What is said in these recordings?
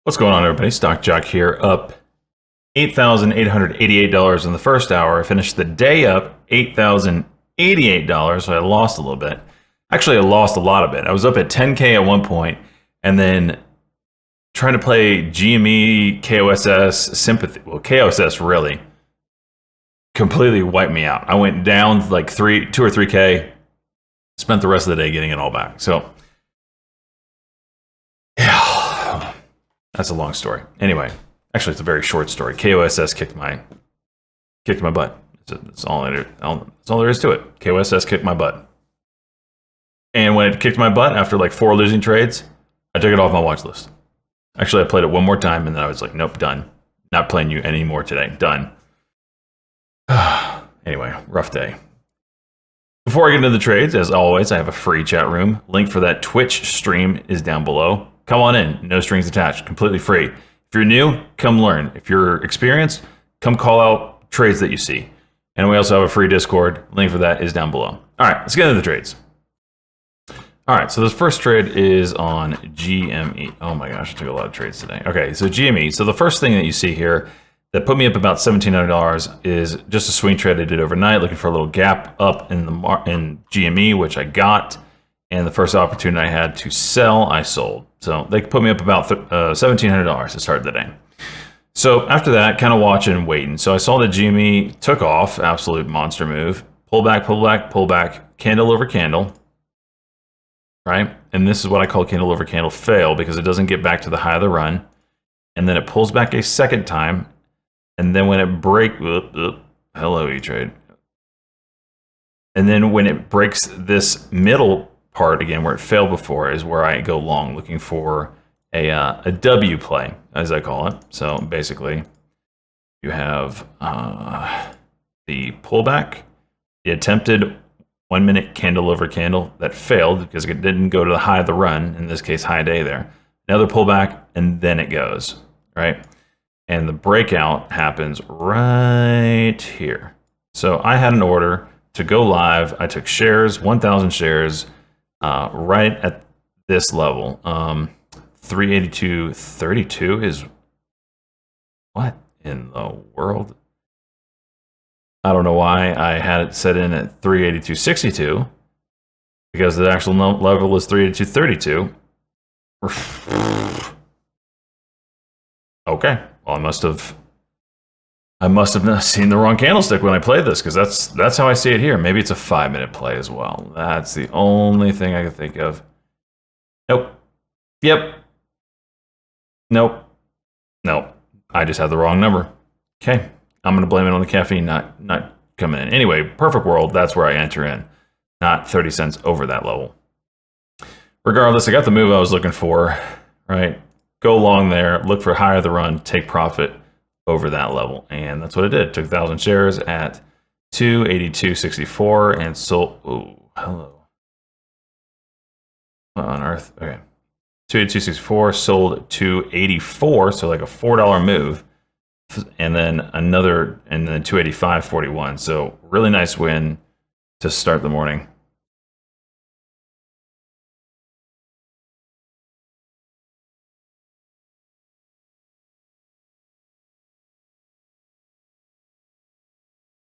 What's going on, everybody? Stock Jock here, up $8,888 in the first hour. I finished the day up $8,088, so I lost a little bit. Actually, I lost a lot of it. I was up at 10K at one point, and then trying to play GME, KOSS, sympathy. Well, KOSS really completely wiped me out. I went down like 2 or 3K, spent the rest of the day getting it all back. So, yeah. That's a long story. Anyway, actually, it's a very short story. KOSS kicked my butt. That's all there is to it. KOSS kicked my butt. And when it kicked my butt after like 4 losing trades, I took it off my watch list. Actually, I played it one more time, and then I was like, nope, done. Not playing you anymore today. Done. Anyway, rough day. Before I get into the trades, as always, I have a free chat room. Link for that Twitch stream is down below. Come on in, no strings attached, completely free. If you're new, come learn. If you're experienced, come call out trades that you see. And we also have a free Discord. Link for that is down below. All right, let's get into the trades. All right, so this first trade is on GME. Oh my gosh, I took a lot of trades today. Okay, so GME. So the first thing that you see here that put me up about $1,700 is just a swing trade I did overnight, looking for a little gap up in GME, which I got. And the first opportunity I had to sell, I sold. So they put me up about $1,700 to start the day. So after that, kind of watching and waiting. So I saw that GME took off, absolute monster move. Pull back, pull back, pull back, candle over candle, right? And this is what I call candle over candle fail because it doesn't get back to the high of the run. And then it pulls back a second time. And then when it breaks, hello E-Trade. And then when it breaks this middle part again where it failed before is where I go long, looking for a W play, as I call it. So basically, you have the pullback, the attempted 1 minute candle over candle that failed because it didn't go to the high of the run, in this case, high day there. Another pullback, and then it goes, right? And the breakout happens right here. So I had an order to go live. I took shares, 1,000 shares, right at this level. 382.32 is what in the world? I don't know why I had it set in at 382.62 because the actual level is 382.32. Okay, well I must have not seen the wrong candlestick when I played this because that's how I see it here. Maybe it's a 5-minute play as well. That's the only thing I can think of. Nope. Yep. Nope. Nope. I just had the wrong number. Okay. I'm going to blame it on the caffeine not coming in. Anyway, perfect world, that's where I enter in. Not 30 cents over that level. Regardless, I got the move I was looking for, right? Go long there, look for higher the run, take profit over that level. And that's what I did. Took 1,000 shares at 282.64 and sold. Oh, hello. What on earth? Okay. 282.64, sold 284, so like a $4 move. And then another, and then 285.41. So really nice win to start the morning.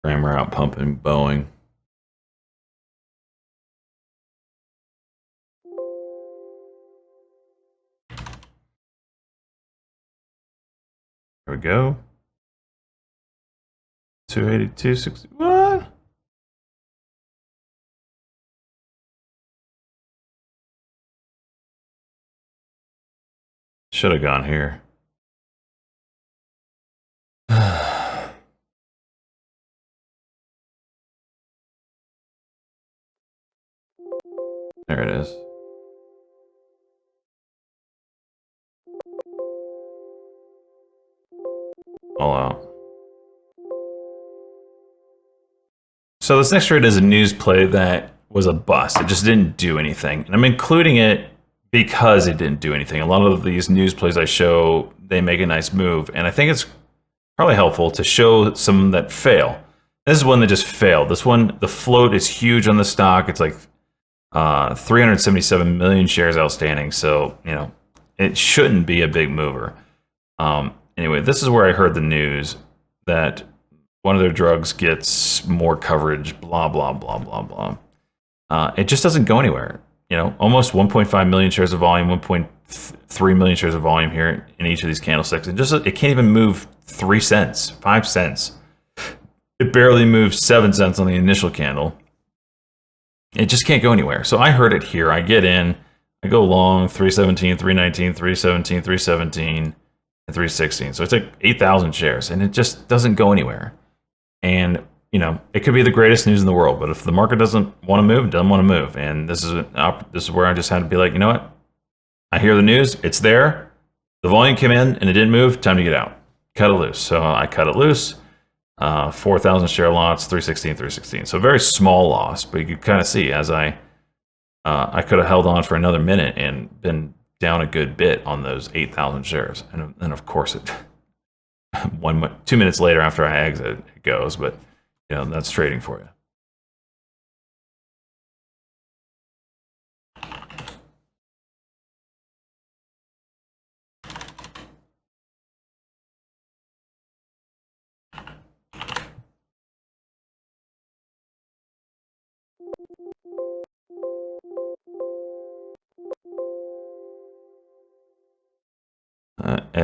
Kramer out pumping Boeing. There we go. 282.60. What? Should have gone here. There it is. All out. So this next trade is a news play that was a bust. It just didn't do anything. And I'm including it because it didn't do anything. A lot of these news plays I show, they make a nice move. And I think it's probably helpful to show some that fail. This is one that just failed. This one, the float is huge on the stock. It's like 377 million shares outstanding. So, you know, it shouldn't be a big mover. Anyway, this is where I heard the news that one of their drugs gets more coverage, blah, blah, blah, blah, blah. It just doesn't go anywhere. You know, almost 1.5 million shares of volume, 1.3 million shares of volume here in each of these candlesticks. It can't even move 3 cents, 5 cents. It barely moves 7 cents on the initial candle. It just can't go anywhere. So I heard it here. I get in, I go long, 317, 319, 317, 317, and 316. So it's like 8,000 shares, and it just doesn't go anywhere. And you know, it could be the greatest news in the world, but if the market doesn't want to move, it doesn't want to move. And this is where I just had to be like, you know what? I hear the news, it's there. The volume came in and it didn't move. Time to get out. Cut it loose. So I cut it loose. 4,000 share lots, 316, 316. So very small loss, but you could kind of see as I could have held on for another minute and been down a good bit on those 8,000 shares. And of course, it 2 minutes later after I exit, it goes. But you know, that's trading for you.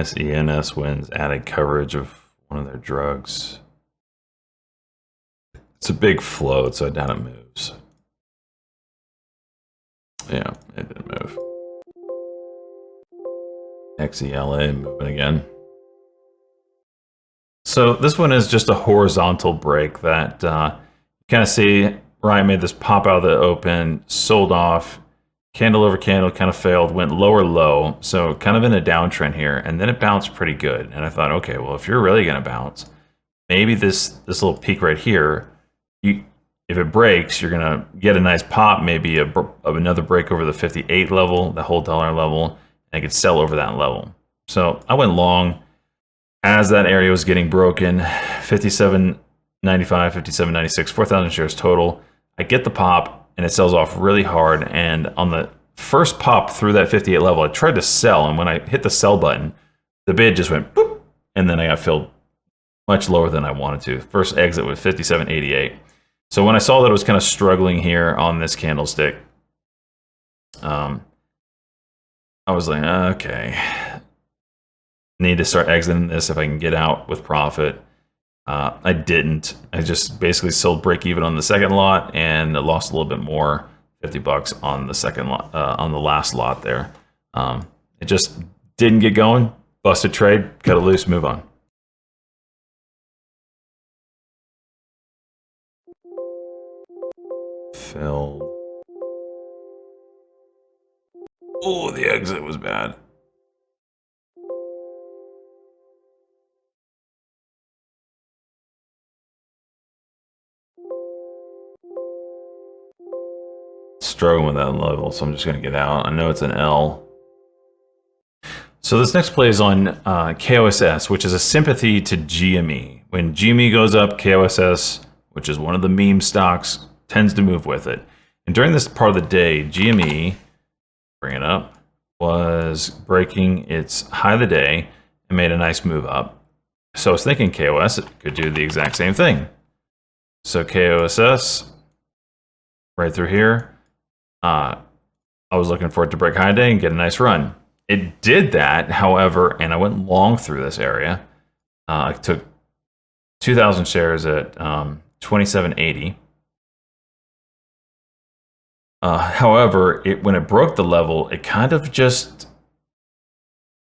SENS wins added coverage of one of their drugs. It's a big float, so I doubt it moves. Yeah, it didn't move. XCLA moving again. So this one is just a horizontal break that you kind of see Ryan made this pop out of the open, sold off, candle over candle, kind of failed, went lower low, so kind of in a downtrend here, and then it bounced pretty good. And I thought, okay, well, if you're really going to bounce, maybe this little peak right here, if it breaks, you're going to get a nice pop, maybe another break over the 58 level, the whole dollar level, and I could sell over that level. So I went long as that area was getting broken, 57.95, 57.96, 4,000 shares total. I get the pop, and it sells off really hard. And on the first pop through that 58 level, I tried to sell, and when I hit the sell button, the bid just went boop, and then I got filled much lower than I wanted to. First exit was 57.88. So when I saw that it was kind of struggling here on this candlestick, I was like, okay, need to start exiting this if I can get out with profit. I didn't. I just basically sold break even on the second lot and lost a little bit more, $50 on the second lot, on the last lot there. It just didn't get going. Busted trade, cut it loose, move on. Filled. Oh, the exit was bad. Struggling with that level, so I'm just going to get out. I know it's an L. So this next play is on KOSS, which is a sympathy to GME. When GME goes up, KOSS, which is one of the meme stocks, tends to move with it. And during this part of the day, GME, bring it up, was breaking its high of the day and made a nice move up. So I was thinking KOS could do the exact same thing. So KOSS, right through here, I was looking for it to break high day and get a nice run. It did that, however, and I went long through this area. I took 2,000 shares at 27.80. However, when it broke the level, it kind of just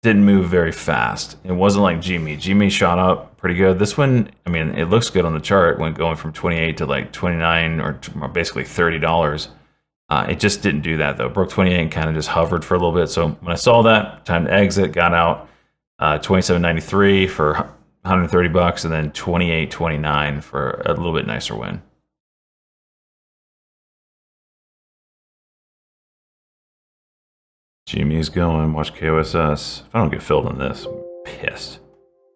didn't move very fast. It wasn't like GME. GME shot up pretty good. This one, I mean, it looks good on the chart when going from 28 to like 29 or basically $30. It just didn't do that though. Broke 28 and kind of just hovered for a little bit. So when I saw that, time to exit, got out 27.93 for $130, and then 28.29 for a little bit nicer win. GME's going. Watch KOSS. If I don't get filled on this, I'm pissed.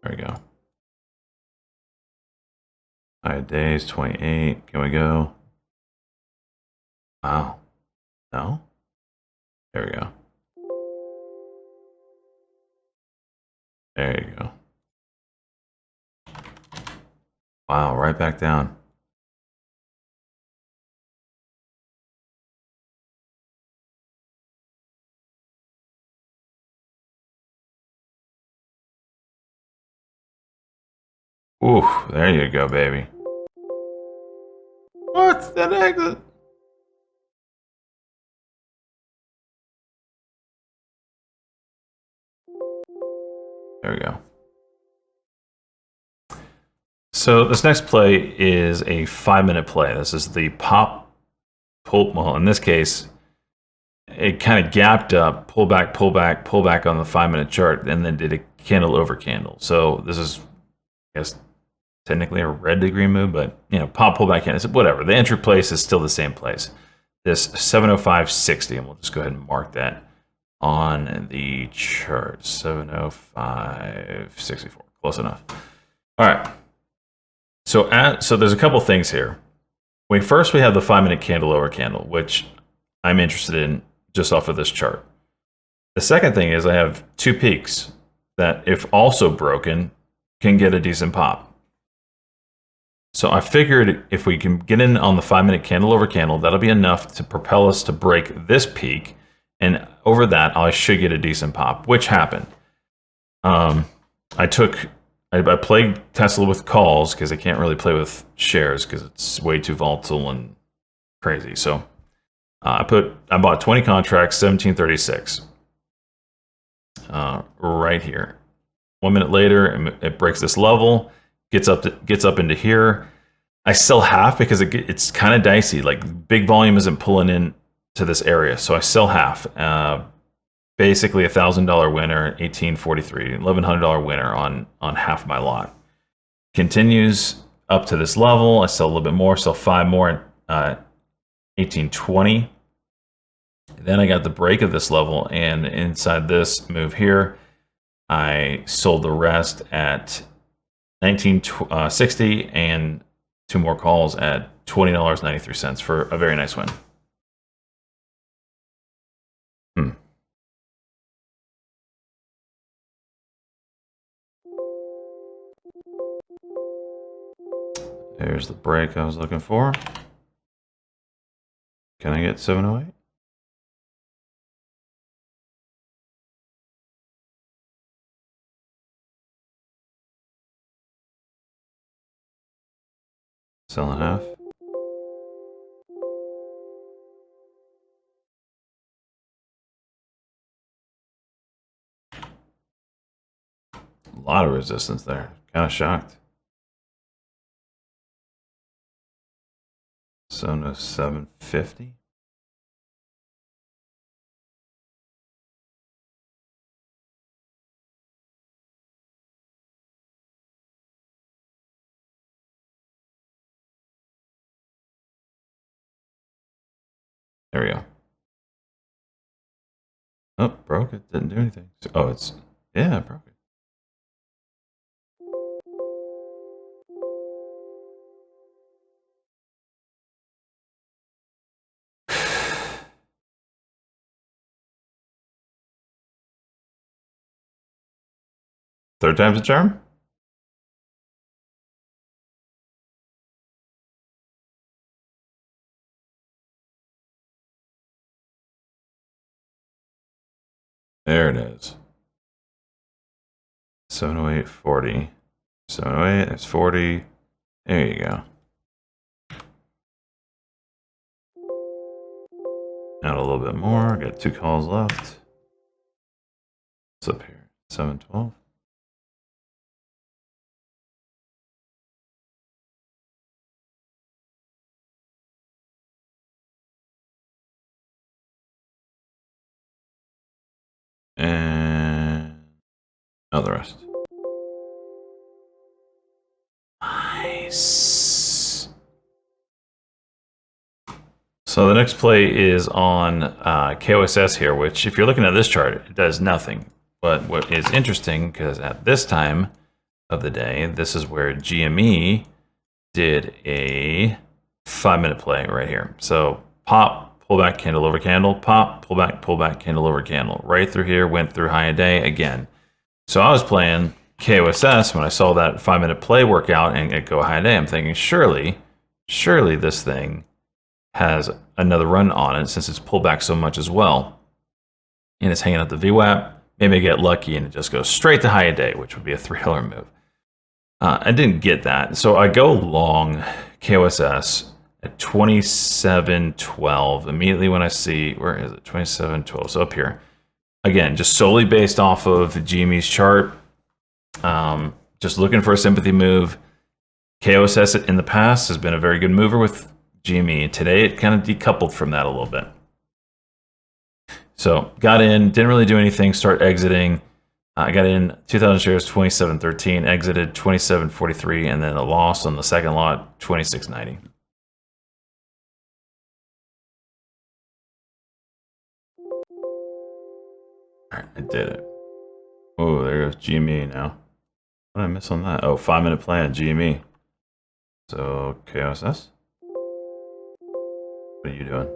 There we go. High days, 28. Can we go? Wow. No? There we go. There you go. Wow, right back down. Ooh, there you go, baby. What's that exit? There we go. So this next play is a 5-minute play. This is the pop pull. Well, in this case, it kind of gapped up, pull back, pull back, pull back on the 5-minute chart, and then did a candle over candle. So this is, I guess, technically a red to green move, but you know, pop, pull back, candle, whatever. The entry place is still the same place. This 705.60, and we'll just go ahead and mark that on the chart. 705.64, close enough. All right. So there's a couple things here. First, we have the 5-minute candle over candle, which I'm interested in just off of this chart. The second thing is I have 2 peaks that, if also broken, can get a decent pop. So I figured if we can get in on the 5-minute candle over candle, that'll be enough to propel us to break this peak. And over that, I should get a decent pop, which happened. I played Tesla with calls because I can't really play with shares because it's way too volatile and crazy. So I bought 20 contracts, 1736, right here. 1 minute later, it breaks this level, gets up into here. I sell half because it's kind of dicey. Like, big volume isn't pulling in to this area, so I sell half. Basically $1,000 winner, 1843, $1,100 winner on half my lot. Continues up to this level. I sell a little bit more, sell 5 more at 1820. Then I got the break of this level, and inside this move here, I sold the rest at 1960 and 2 more calls at $20.93 for a very nice win. There's the break I was looking for. Can I get 708? Sell in half. A lot of resistance there. Kind of shocked. 750. There we go. Oh, broke it. Didn't do anything. Oh, yeah, it broke it. Third time's a charm? There it is. 708.40. 708, that's 40. There you go. Out a little bit more. Got 2 calls left. What's up here? 712. And now the rest. Nice. So the next play is on KOSS here, which, if you're looking at this chart, it does nothing. But what is interesting, because at this time of the day, this is where GME did a 5-minute play right here. So pop, pull back, candle over candle, pop, pull back, candle over candle. Right through here, went through high and day again. So I was playing KOSS when I saw that 5-minute play workout and it go high day. I'm thinking, surely this thing has another run on it since it's pulled back so much as well. And it's hanging out the VWAP. Maybe I get lucky and it just goes straight to high a day, which would be a $3 move. I didn't get that. So I go long KOSS at 27.12 immediately when I see, where is it? 27.12. So up here. Again, just solely based off of GME's chart. Just looking for a sympathy move. KOSS in the past has been a very good mover with GME. Today it kind of decoupled from that a little bit. So got in, didn't really do anything, start exiting. I got in 2,000 shares, 27.13, exited 27.43, and then a loss on the second lot, 26.90. All right, I did it. Oh, there goes GME now. What did I miss on that? Oh, 5-minute play on GME. So, KOSS? What are you doing?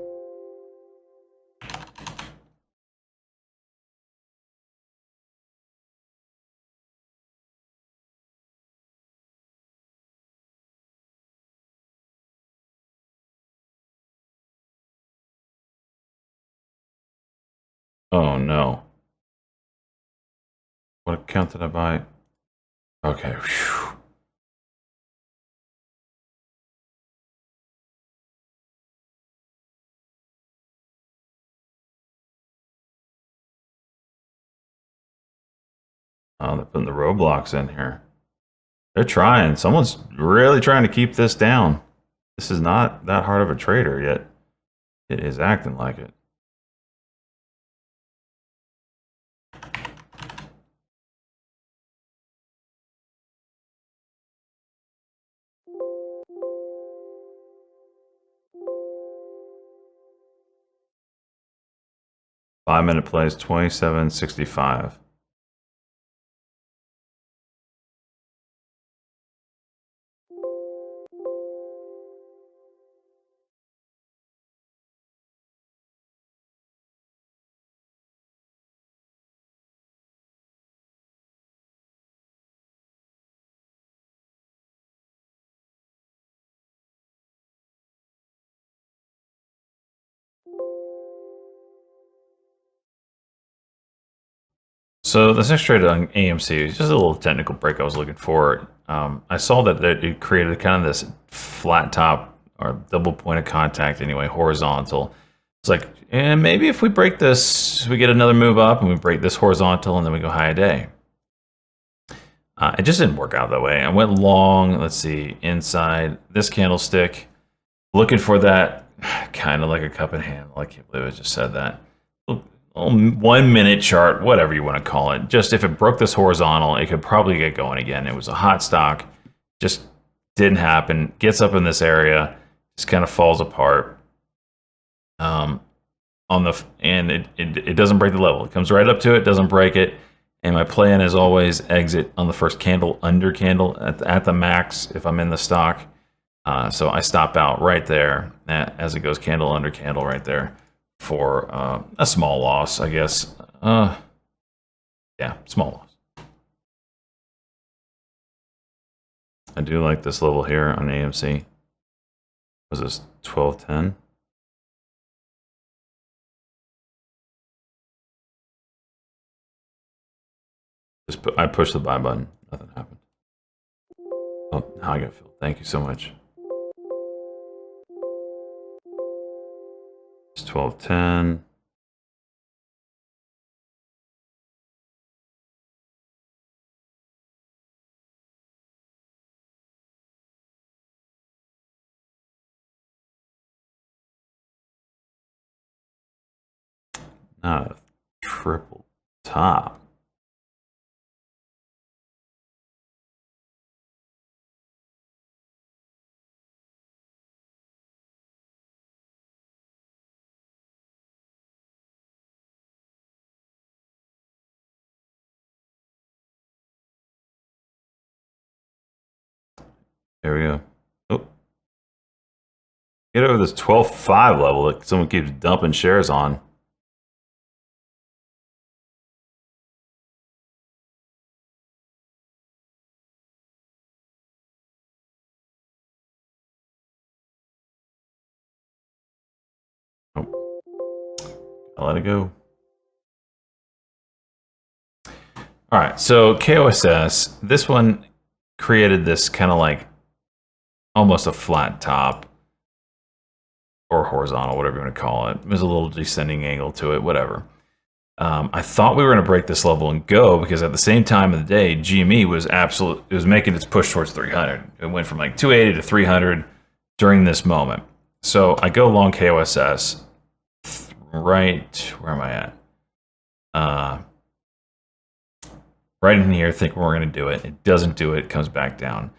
Oh, no. What account did I buy? Okay. Whew. Oh, they're putting the roadblocks in here. They're trying. Someone's really trying to keep this down. This is not that hard of a trader yet. It is acting like it. Five-minute plays, 27.65. So this next trade on AMC is just a little technical break I was looking for. I saw that it created kind of this flat top or double point of contact anyway, horizontal. It's like, and maybe if we break this, we get another move up and we break this horizontal and then we go high a day. It just didn't work out that way. I went long, let's see, inside this candlestick, looking for that kind of like a cup in hand. I can't believe I just said that. 1 minute chart, whatever you want to call it. Just if it broke this horizontal, it could probably get going again. It was a hot stock, just didn't happen. Gets up in this area, just kind of falls apart. And it doesn't break the level. It comes right up to it, doesn't break it. And my plan is always exit on the first candle, under candle at the max if I'm in the stock. So I stop out right there as it goes candle under candle right there for a small loss, I guess. Yeah, small loss. I do like this level here on AMC. Was this 12.10? I pushed the buy button. Nothing happened. Oh, now I got filled. Thank you so much. It's 12.10. Not a triple top. There we go. Oh. Get over this 12.5 level that someone keeps dumping shares on. Oh, I'll let it go. All right, so KOSS, this one created this kind of like almost a flat top or horizontal, whatever you want to call it. There's a little descending angle to it, whatever. I thought we were going to break this level and go because at the same time of the day, GME was it was making its push towards 300. It went from like 280 to 300 during this moment. So I go long KOSS, right, where am I at? Right in here, thinking we're going to do it. It doesn't do it, comes back down.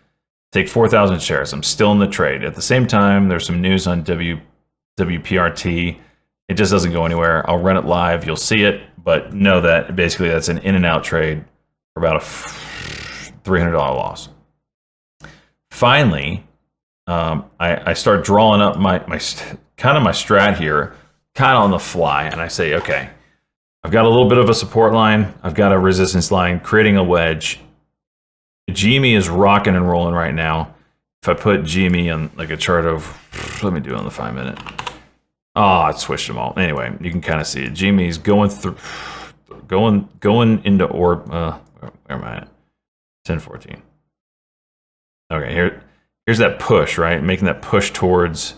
Take 4,000 shares. I'm still in the trade. At the same time, there's some news on WPRT. It just doesn't go anywhere. I'll run it live. You'll see it, but know that basically that's an in and out trade for about a $300 loss. Finally, I start drawing up my kind of my strat here, kind of on the fly, and I say, okay, I've got a little bit of a support line. I've got a resistance line, creating a wedge. GME is rocking and rolling right now. If I put GME on like a chart of, let me do it on the 5 minute. Oh, it switched them all. Anyway, you can kind of see it. GME is going through, going into orb. Where am I at? 1014. Okay, here's that push, right? Making that push towards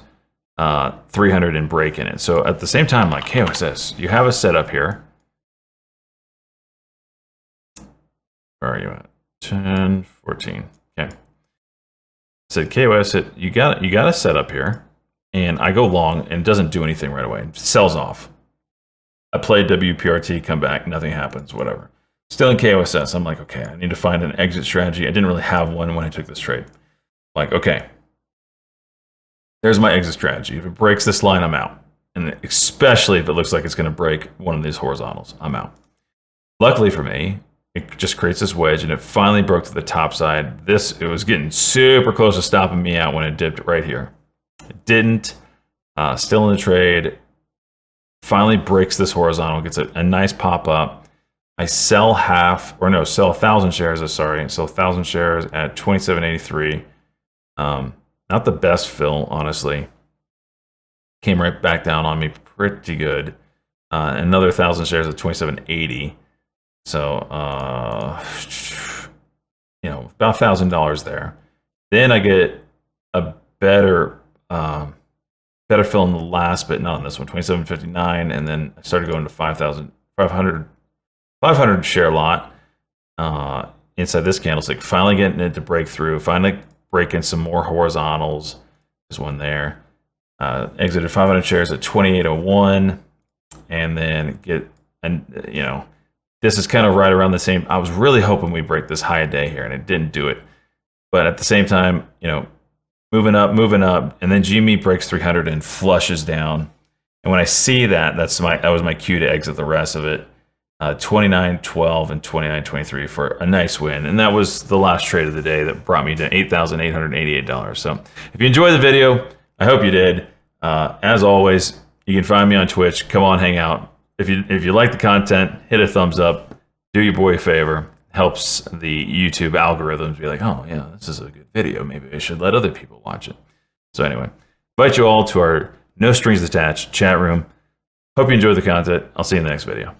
300 and breaking it. So at the same time, like KOSS, you have a setup here. Where are you at? 10, 14. Okay. Said KOS, you got a setup here, and I go long, and it doesn't do anything right away. It sells off. I play WPRT, come back, nothing happens, whatever. Still in KOSS, I'm like, okay, I need to find an exit strategy. I didn't really have one when I took this trade. Like, okay, there's my exit strategy. If it breaks this line, I'm out. And especially if it looks like it's going to break one of these horizontals, I'm out. Luckily for me, it just creates this wedge, and it finally broke to the top side. It was getting super close to stopping me out when it dipped right here. It didn't. Still in the trade. Finally breaks this horizontal, gets a nice pop up. I sell sell 1,000 shares. Sorry, sell 1,000 shares at 27.83. Not the best fill, honestly. Came right back down on me pretty good. Another 1,000 shares at 27.80. So, about $1,000 there. Then I get a better fill in the last, but not on this one, 27.59, and then I started going to 500 share lot inside this candlestick. Finally getting it to break through. Finally breaking some more horizontals. There's one there. Exited 500 shares at 28.01, and then this is kind of right around the same. I was really hoping we break this high a day here, and it didn't do it. But at the same time, moving up, and then GME breaks 300 and flushes down. And when I see that, that was my cue to exit the rest of it. 29.12 and 29.23 for a nice win. And that was the last trade of the day that brought me to $8,888. So if you enjoyed the video, I hope you did. As always, you can find me on Twitch. Come on, hang out. If you like the content, hit a thumbs up. Do your boy a favor. Helps the YouTube algorithms be like, oh yeah, this is a good video. Maybe I should let other people watch it. So anyway, invite you all to our no strings attached chat room. Hope you enjoyed the content. I'll see you in the next video.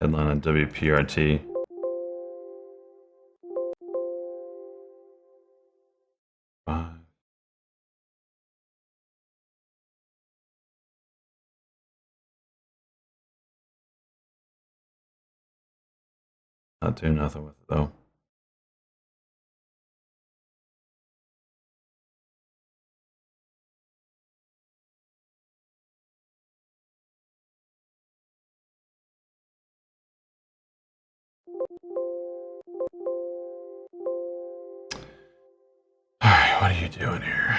Headline on WPRT. Not doing nothing with it though. All right, what are you doing here?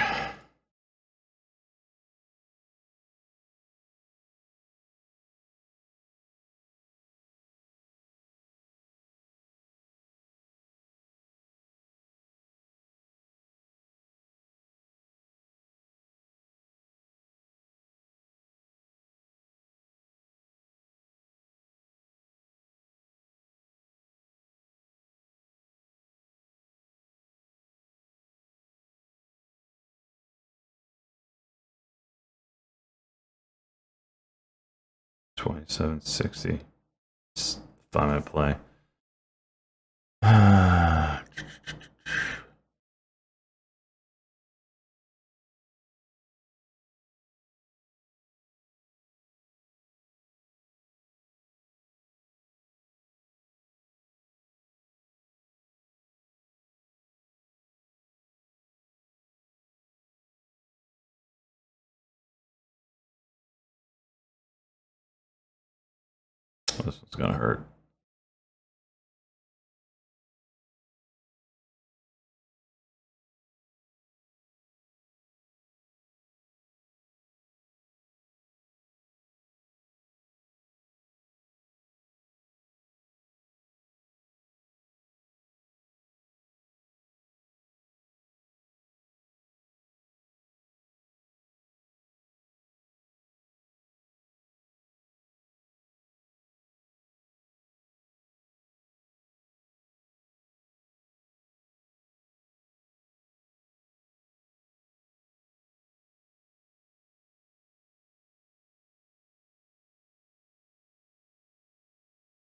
2760. 5-minute play. This one's gonna hurt.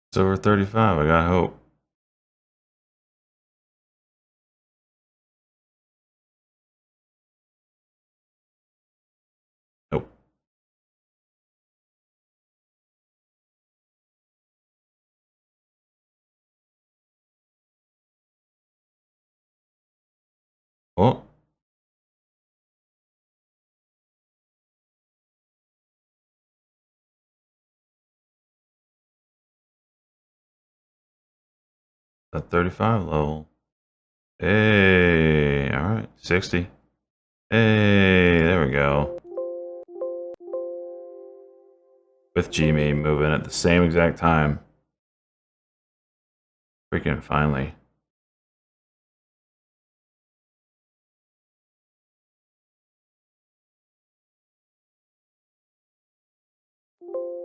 It's over 35. I got hope. Nope. Oh. That 35 level. Hey, all right, 60. Hey, there we go. With GME moving at the same exact time. Freaking finally.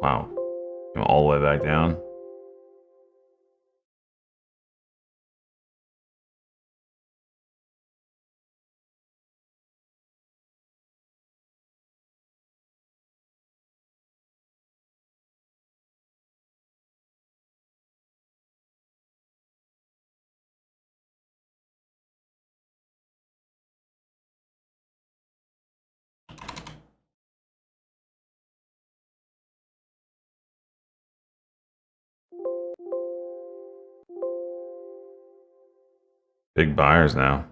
Wow. Came all the way back down. Big buyers now.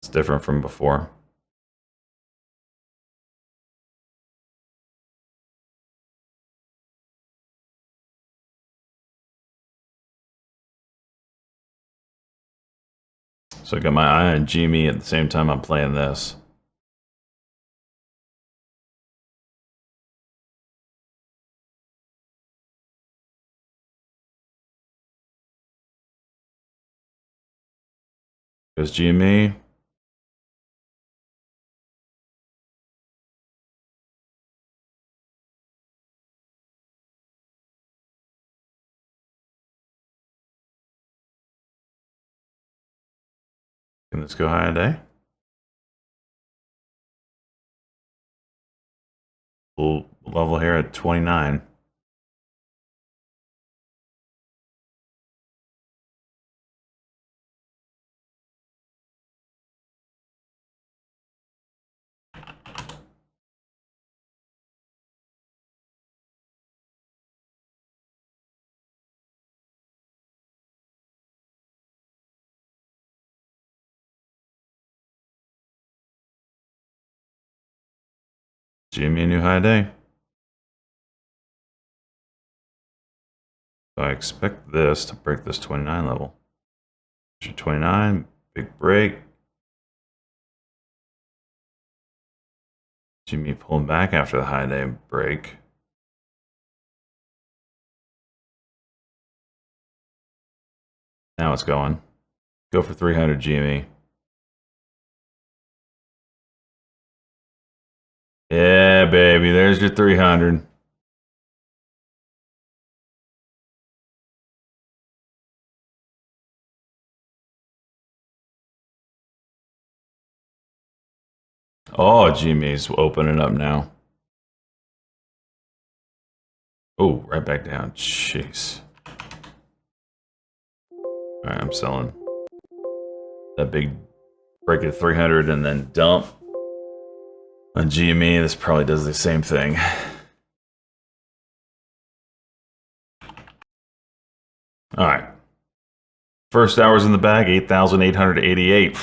It's different from before. So I got my eye on GME at the same time I'm playing this. Goes GME. Can this go high a day? Full level here at 29. GME a new high day. So I expect this to break this 29 level. 29, big break. GME pulling back after the high day break. Now it's going. Go for 300 GME. Yeah, baby, there's your 300. Oh, GME's opening up now. Oh, right back down. Jeez. All right, I'm selling that big break at 300 and then dump on GME. This probably does the same thing. All right. First hours in the bag, 8,888.